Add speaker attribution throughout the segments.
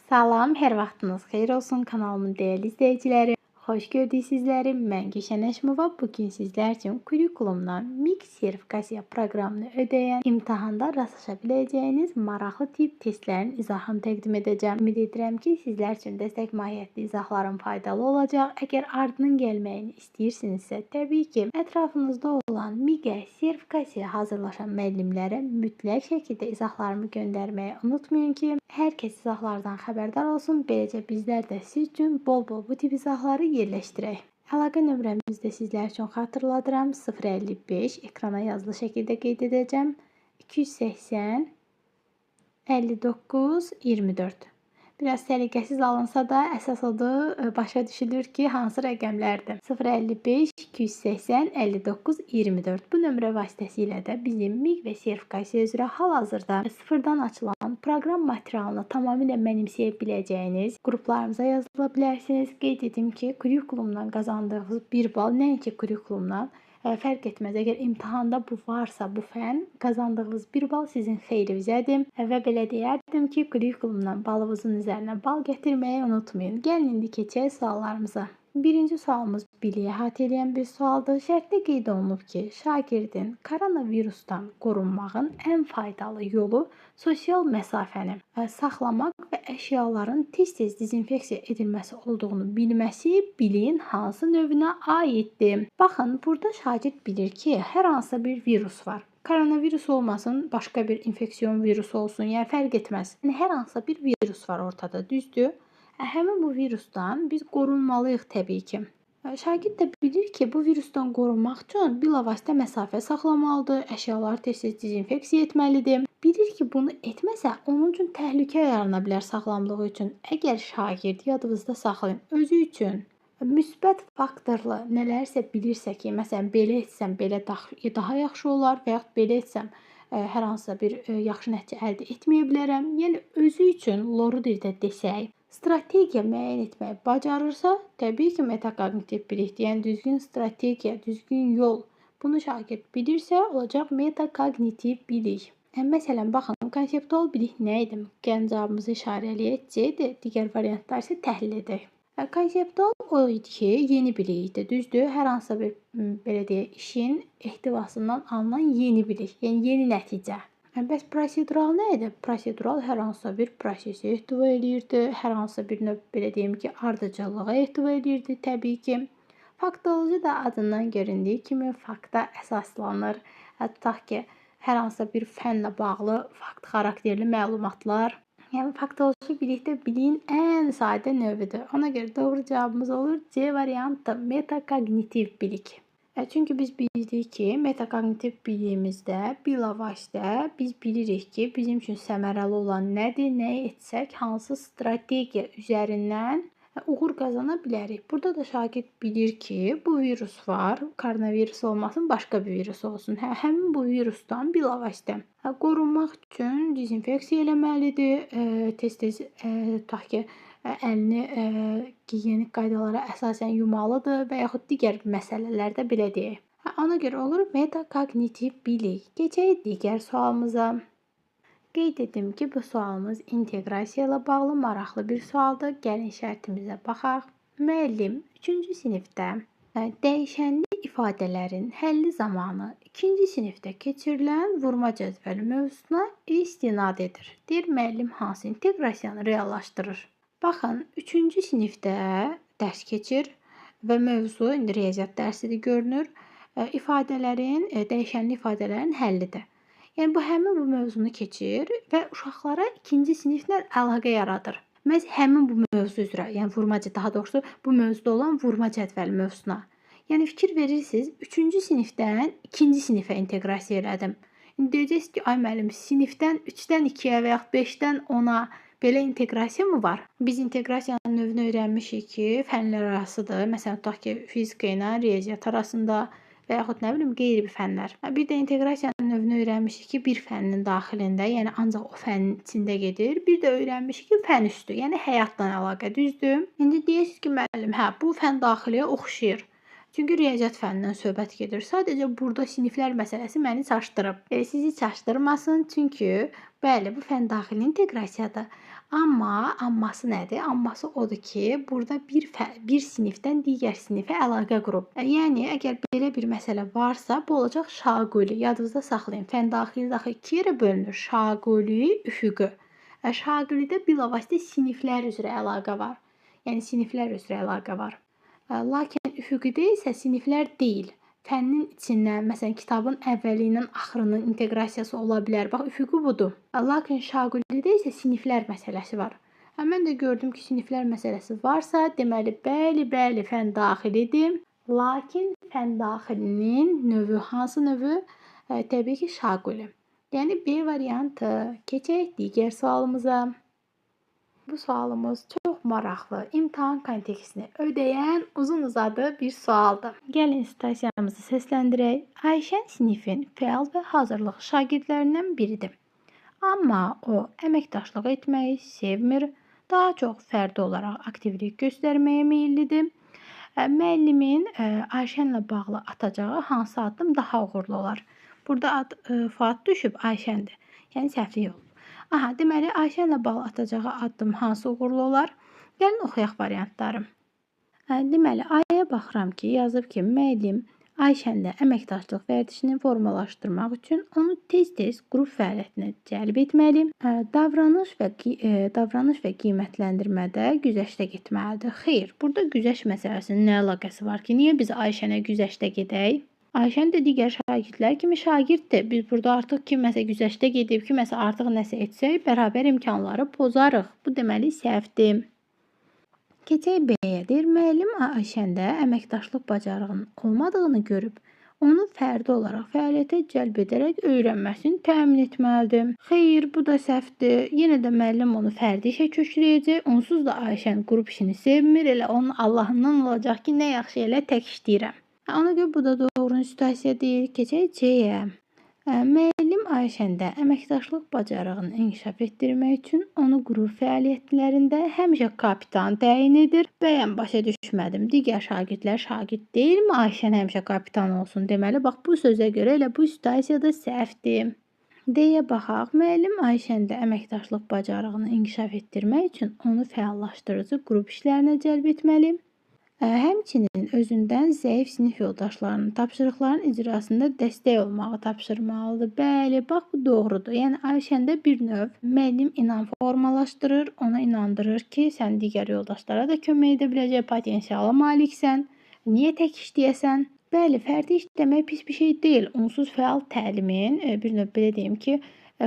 Speaker 1: Salam, hər vaxtınız xeyir olsun kanalımın dəyərli izləyiciləri. Xoş gördük sizləri. Mən Gülşən Əşmova. Bugün sizlər üçün kurikulumdan MIG sertifikasiya proqramını ödəyən imtahanda rastlaşa biləcəyiniz maraqlı tip testlərin izahını təqdim edəcəm. Ümid edirəm ki, sizlər üçün dəstək mahiyyətli izahlarım faydalı olacaq. Əgər ardının gəlməyini istəyirsinizsə, təbii ki, ətrafınızda olan MIG-ə sertifikasiya hazırlaşan müəllimlərə mütləq şəkildə izahlarımı göndərməyi unutmayın ki, hər kəs izahlardan xəbərdar olsun. Beləcə bizlər də siz üçün bol-bol bu tip izahları yerləşdirək. Əlaqə nömrəmizi də sizlər üçün xatırladıram. 055 ekrana yazılı şəkildə qeyd edəcəm. 280 59 24. Biraz səliqəsiz alınsa da əsas odur başa düşülür ki, hansı rəqəmlərdir. 055 280 59 24. Bu nömrə vasitəsilə də bizim MIG və sertifikasiya üzrə hal-hazırda sıfırdan açılan proqram materialını tamamilə mənimsəyə biləcəyiniz qruplarımıza yazıla bilərsiniz. Qeyd edim ki, kurikulumdan qazandığınız 1 bal nəinki kurikulumdan fərq etməz. Əgər imtahanda bu varsa, bu fən, qazandığınız 1 bal sizin xeyrinizədir və belə deyərdim ki, kurikulumdan balınızın üzərinə bal gətirməyi unutmayın. Gəlin indi keçək suallarımıza. Birinci sualımız biliyi əhatə edən bir sualdır. Şərtdə qeyd olunub ki, şagirdin koronavirusdan qorunmağın ən faydalı yolu sosial məsafəni saxlamaq və əşyaların tez-tez dezinfeksiya edilməsi olduğunu bilməsi biliyin hansı növünə aiddir? Baxın, burada şagird bilir ki, hər hansısa bir virus var. Koronavirus olmasın, başqa bir infeksiyon virusu olsun, yəni fərq etməz. Yəni hər hansısa bir virus var ortada, düzdür? Həmin bu virusdan biz qorunmalıyıq təbii ki. Şagird də bilir ki, bu virusdan qorunmaq üçün bilavasitə məsafə saxlamalıdır, əşyaları tez-tez dezinfeksiya etməlidir. Bilir ki, bunu etməsə, onun üçün təhlükə yarana bilər sağlamlığı üçün. Əgər şagird yadınızda saxlayın, özü üçün müsbət faktorlu nələrsə bilirsə ki, məsələn, belə etsəm belə daha yaxşı olar və yaxud belə etsəm hər hansısa bir yaxşı nəticə əldə etməyə bilərəm. Yəni, özü üçün loru dildə desək, strategiya müəyyən etməyi bacarırsa, təbii ki, metakognitiv bilikdir. Yəni, düzgün strategiya, düzgün yol. Bunu şagird bilirsə, olacaq metakognitiv bilik. Məsələn, baxın, konseptual bilik nə idi? Gəlin cavabımızı işarələyək. C-dir, digər variantlar isə təhlil edək. Konseptual o idi ki, yeni bilik idi, düzdür? Hər hansısa bir, belə deyək, işin ehtivasından alınan yeni bilik, yəni yeni nəticə. Bəs prosedural nə idi? Prosedural hər hansısa bir prosesi ehtiva edirdi, hər hansısa bir növ, belə deyim ki, ardıcıllığa ehtiva edirdi təbii ki. Faktoloji da adından göründüyü kimi fakta əsaslanır. Tutaq ki, hər hansısa bir fənlə bağlı fakt xarakterli məlumatlar. Yəni, faktoloji bilikdə biliyin ən sadə növüdür. Ona görə doğru cavabımız olur C variantı, metakognitiv bilik. Çünki biz bildik ki, metakognitiv biliyimizdə bilavasitə biz bilirik ki, bizim üçün səmərəli olan nədir, nəyi etsək, hansı strategiya üzərindən uğur qazana bilərik. Burada da şagird bilir ki, bu virus var, koronavirus olmasın, başqa bir virus olsun. Həmin bu virusdan bilavasitə qorunmaq üçün dezinfeksiya eləməlidir, tez-tez tutaq ki, əlini gigiyenik qaydalara əsasən yumalıdır və yaxud digər məsələlərdə belə deyək. Ona görə olur metakognitiv bilik. Keçək digər sualımıza. Qeyd edim ki, bu sualımız inteqrasiya ilə bağlı maraqlı bir sualdır. Gəlin şərtimizə baxaq. Müəllim 3-cü sinifdə dəyişənli ifadələrin həlli zamanı 2-ci sinifdə keçirilən vurma cədvəli mövzusuna istinad edir. Deyir, müəllim hansı inteqrasiyanı reallaşdırır? Baxın, 3-cü sinifdə dərs keçir və mövzu, indi riyaziyyat dərsidir görünür, dəyişənli ifadələrin həllidir. Yəni, bu həmin bu mövzunu keçir və uşaqlara 2-ci siniflə əlaqə yaradır. Məhz həmin bu mövzu üzrə, yəni daha doğrusu bu mövzuda olan vurma cədvəli mövzusuna. Yəni, fikir verirsiniz, 3-cü sinifdən 2-ci sinifə inteqrasiya elədim. İndi deyəcəksiniz ki, ay müəllim, sinifdən 3-dən 2-yə və yaxud 5-dən 10-a belə inteqrasiya mı var? Biz inteqrasiyanın növünü öyrənmişik ki, fənlər arasıdır. Məsələn, tutaq ki, fizika ilə riyaziyyat arasında və yaxud nə bilim, qeyri bir fənlər. Bir də inteqrasiyanın növünü öyrənmişik ki, bir fənnin daxilində, yəni ancaq o fənnin içində gedir. Bir də öyrənmişik ki, fən üstü, yəni həyatla əlaqə, düzdür? İndi deyirsiniz ki, müəllim, bu fən daxiliyə oxşayır. Çünki riyaziyyat fənnindən söhbət gedir. Sadəcə burada siniflər məsələsi məni çaşdırıb. Sizi çaşdırmasın, çünki bəli, bu fənn daxili inteqrasiyadır. Amması nədir? Amması odur ki, burada bir sinifdən digər sinifə əlaqə qurub. Yəni əgər belə bir məsələ varsa, bu olacaq şaquli. Yadınızda saxlayın. Fənn daxili daxı 2 yerə bölünür. Şaquli, üfüqi. Şaqulidə bilavasitə siniflər üzrə əlaqə var. Yəni siniflər üzrə əlaqə var. Lakin üfüqidə isə siniflər deyil. Fənnin içindən, məsələn, kitabın əvvəli ilə axırının inteqrasiyası ola bilər. Bax, üfüqi budur. Lakin şaqulidə isə siniflər məsələsi var. Mən də gördüm ki, siniflər məsələsi varsa, deməli, bəli, fənn daxilidir. Lakin fənn daxilinin növü hansı növü? Təbii ki, şaquli. Yəni, B variantı. Keçək digər sualımıza. Bu sualımız çox maraqlı, imtahan kontekstini ödəyən uzun-uzadı bir sualdır. Gəlin situasiyamızı səsləndirək. Ayşən sinifin fəal və hazırlıq şagirdlərindən biridir. Amma o əməkdaşlıq etməyi sevmir, daha çox fərdi olaraq aktivlik göstərməyə meyillidir. Müəllimin Ayşənlə bağlı atacağı hansı addım daha uğurlu olar? Burada Fuad düşüb Ayşəndir. Yəni səhvlik olub. Deməli, Ayşənlə bağlı atacağı addım hansı uğurlu olar? Gəlin oxuyaq variantları. Deməli, Aya baxıram ki, yazıb ki, müəllim Ayşənlə əməkdaşlıq vərdişini formalaşdırmaq üçün onu tez-tez qrup fəaliyyətinə cəlb etməli, davranış və qiymətləndirmədə güzəştə getməlidir. Xeyr, burada güzəşt məsələsinin nə əlaqəsi var ki, niyə biz Ayşənə güzəştə gedək? Ayşən də digər şagirdlər kimi şagirddir. Biz burada artıq kiməsə güzəştə gedib, kiməsə artıq nəsə etsək, bərabər imkanları pozarıq. Bu deməli səhvdir. Keçək B-yə. Deyir, müəllim Ayşəndə əməkdaşlıq bacarığının olmadığını görüb, onu fərdi olaraq fəaliyyətə cəlb edərək öyrənməsini təmin etməlidir. Xeyr, bu da səhvdir. Yenə də müəllim onu fərdi işə köçürəcək. Onsuz da Ayşən qrup işini sevmir. Elə onun Allahından olacaq ki, nə yaxşı elə tək işləyirəm. Ona görə bu da doğru situasiya deyil. Keçək C-yə. Müəllim Ayşəndə əməkdaşlıq bacarığını inkişaf etdirmək üçün onu qrup fəaliyyətlərində həmişə kapitan təyin edir. Bəyəm başa düşmədim. Digər şagirdlər şagird deyilmi? Ayşən həmişə kapitan olsun. Deməli, bax bu sözə görə elə bu situasiyada səhvdir. D-yə baxaq. Müəllim Ayşəndə əməkdaşlıq bacarığını inkişaf etdirmək üçün onu fəallaşdırıcı qrup işlərinə cəlb etməli. Həmçinin özündən zəif sinif yoldaşlarının tapşırıqların icrasında dəstək olmağı tapşırmalıdır. Bəli, bax bu doğrudur. Yəni Ayşəndə bir növ müəllim inam formalaşdırır, ona inandırır ki, sən digər yoldaşlara da kömək edə biləcək potensiala maliksən. Niyə tək işləyəsən? Bəli, fərdi işləmək pis bir şey deyil. Onsuz fəal təlimin, bir növ belə deyim ki,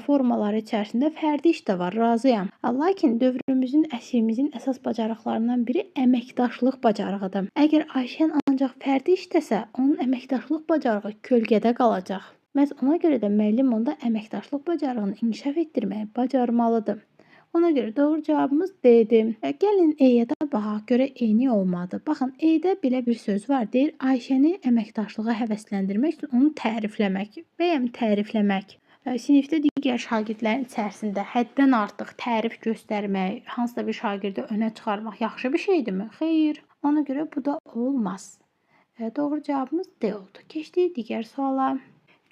Speaker 1: formaları içərisində fərdi iş də var, razıyam. Lakin dövrümüzün, əsrimizin əsas bacarıqlarından biri əməkdaşlıq bacarığıdır. Əgər Ayşən ancaq fərdi işləsə, onun əməkdaşlıq bacarığı kölgədə qalacaq. Məhz ona görə də müəllim onda əməkdaşlıq bacarığını inkişaf etdirməyi bacarmalıdır. Ona görə doğru cavabımız D-dir. Gəlin E-yə də baxaq, görə eyni olmadı. Baxın, E-də belə bir söz var, deyir, Ayşəni əməkdaşlığa həvəsləndirmək üçün onu tərifləmək. Bəyəm tərifləmək? Sinifdə digər şagirdlərin içərisində həddən artıq tərif göstərmək, hansısa bir şagirdi önə çıxarmaq yaxşı bir şeydirmi? Xeyr. Ona görə bu da olmaz. Doğru cavabımız D oldu. Keçdik digər suala.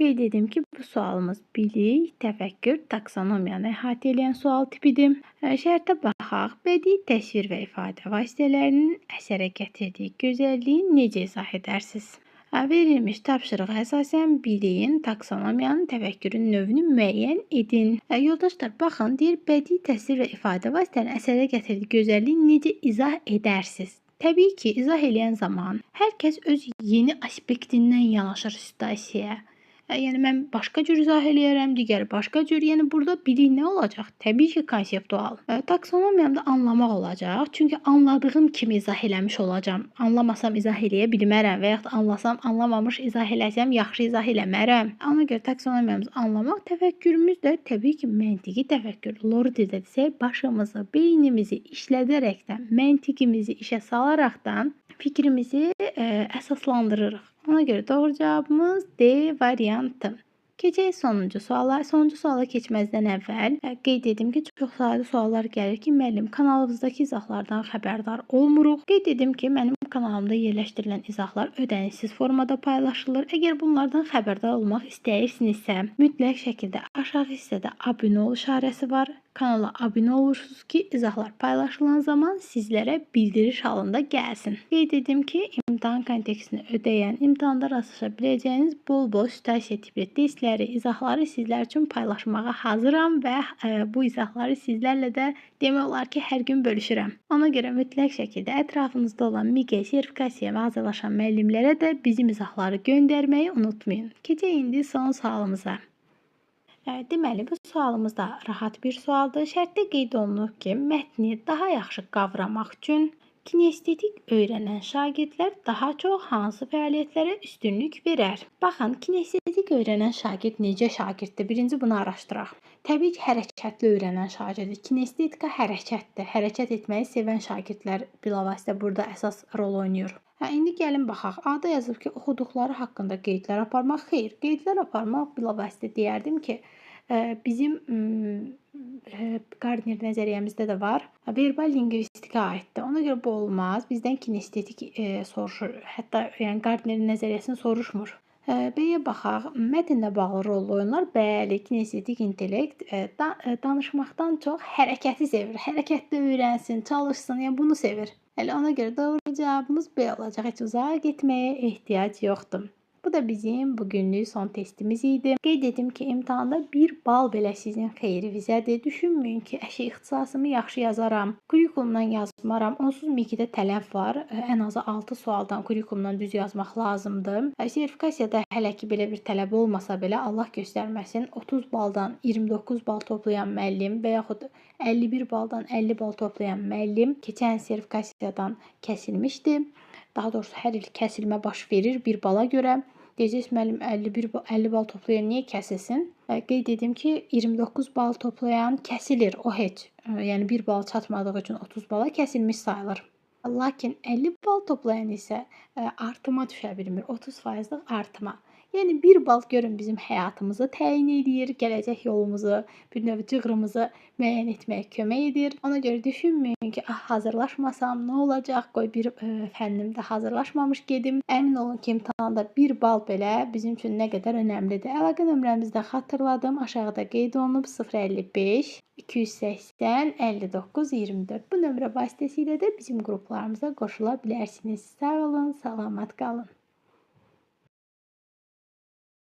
Speaker 1: Qeyd edim ki, bu sualımız bilik, təfəkkür, taksonomiyanı əhatə edən sual tipidir. Şərtə baxaq. Bədii təsvir və ifadə vasitələrinin əsərə gətirdiyi gözəlliyi necə izah edərsiniz? Verilmiş tapşırığa əsasən biliyin, taksonomiyanın, təfəkkürün növünü müəyyən edin. Yoldaşlar, baxın, deyir, bədii təsvir və ifadə vasitələrinin əsərə gətirdiyi gözəlliyi necə izah edərsiniz? Təbii ki, izah edən zaman hər kəs öz yeni aspektindən yanaşır situasiyaya. Yəni mən başqa cür izah eləyərəm, digər başqa cür. Yəni burada bilik nə olacaq? Təbii ki, konseptual. Taksonomiyam da anlamaq olacaq. Çünki anladığım kimi izah eləmiş olacam. Anlamasam izah eləyə bilmərəm və yaxud anlasam, anlamamış izah eləsəm yaxşı izah eləmərəm. Ona görə taksonomiyamızı anlamaq, təfəkkürümüz də təbii ki, məntiqi təfəkkür. Lori dildə desək, başımızı, beynimizi işlədərəkdən, məntiqimizi işə salaraqdan fikrimizi əsaslandırırıq. Ona görə doğru cavabımız D variantı. Keçək sonuncu suala. Sonuncu suala keçməzdən əvvəl qeyd edim ki, çox sayda suallar gəlir ki, müəllim, kanalımızdakı izahlardan xəbərdar olmuruq. Qeyd edim ki, mənim kanalımda yerləşdirilən izahlar ödənişsiz formada paylaşılır. Əgər bunlardan xəbərdar olmaq istəyirsinizsə, mütləq şəkildə aşağı hissədə abunə ol işarəsi var. Kanala abunə olursunuz ki, izahlar paylaşılan zaman sizlərə bildiriş halında gəlsin. Qeyd edim ki, imtahan kontekstini ödəyən, imtahanda rastlaşa biləcəyiniz bol-bol situasiya tipli testləri, izahları sizlər üçün paylaşmağa hazıram və bu izahları sizlərlə də demək olar ki, hər gün bölüşürəm. Ona görə mütləq şəkildə ətrafınızda olan MİQE sertifikasiyaya hazırlaşan müəllimlərə də bizim izahları göndərməyi unutmayın. Keçək indi son sualımıza. Deməli, bu sualımız da rahat bir sualdır. Şərtdə qeyd olunur ki, mətni daha yaxşı qavramaq üçün kinestetik öyrənən şagirdlər daha çox hansı fəaliyyətlərə üstünlük verər? Baxın, kinestetik öyrənən şagird necə şagirddir? Birinci bunu araşdıraq. Təbii ki, hərəkətli öyrənən şagirddir. Kinestetika hərəkətdir. Hərəkət etməyi sevən şagirdlər bilavasitə burada əsas rol oynayır. İndi gəlin baxaq. A-da yazıb ki, oxuduqları haqqında qeydlər aparmaq. Xeyr, qeydlər aparmaq bilavasitə deyərdim ki, bizim Gardner nəzəriyyəmizdə də var. Verbal lingvistikaya aiddir. Ona görə bu olmaz. Bizdən kinestetik soruşur. Hətta yəni Gardnerin nəzəriyyəsini soruşmur. B-yə baxaq. Mətnlə bağlı rol oyunlar. Bəli, kinestetik intellekt danışmaqdan çox hərəkəti sevir. Hərəkətdə öyrənsin, çalışsın, yəni bunu sevir. Ona görə doğru cavabımız B olacaq. Heç uzağa getməyə ehtiyac yoxdur. Bu da bizim bugünlük son testimiz idi. Qeyd edim ki, imtahanda 1 bal belə sizin xeyrinizədir. Düşünməyin ki, ixtisasımı yaxşı yazaram, kurikulumdan yazmaram. Onsuz MİQİ-də tələb var. Ən azı 6 sualdan kurikulumdan düz yazmaq lazımdır. Sertifikasiyada hələ ki belə bir tələb olmasa belə, Allah göstərməsin, 30 baldan 29 bal toplayan müəllim və yaxud 51 baldan 50 bal toplayan müəllim keçən sertifikasiyadan kəsilmişdi. Daha doğrusu hər il kəsilmə baş verir bir bala görə. Deyəcəksiniz, müəllim 50 bal toplayan niyə kəsilsin? Qeyd edim ki, 29 bal toplayan kəsilir, o heç. Yəni 1 bal çatmadığı üçün 30 bala kəsilmiş sayılır. Lakin 50 bal toplayan isə artıma düşə bilmir, 30%lıq artıma. Yəni 1 bal görün bizim həyatımızı təyin edir, gələcək yolumuzu, bir növ cığırımızı müəyyən etməyə kömək edir. Ona görə düşünməyin ki, hazırlaşmasam nə olacaq, qoy bir fənnimdə hazırlaşmamış gedim. Əmin olun ki, imtahanda 1 bal belə bizim üçün nə qədər önəmlidir. Əlaqə nömrəmizi də xatırladım, aşağıda qeyd olunub 055 280 59 24. Bu nömrə vasitəsilə də bizim qruplarımıza qoşula bilərsiniz. Sağ olun, salamat qalın.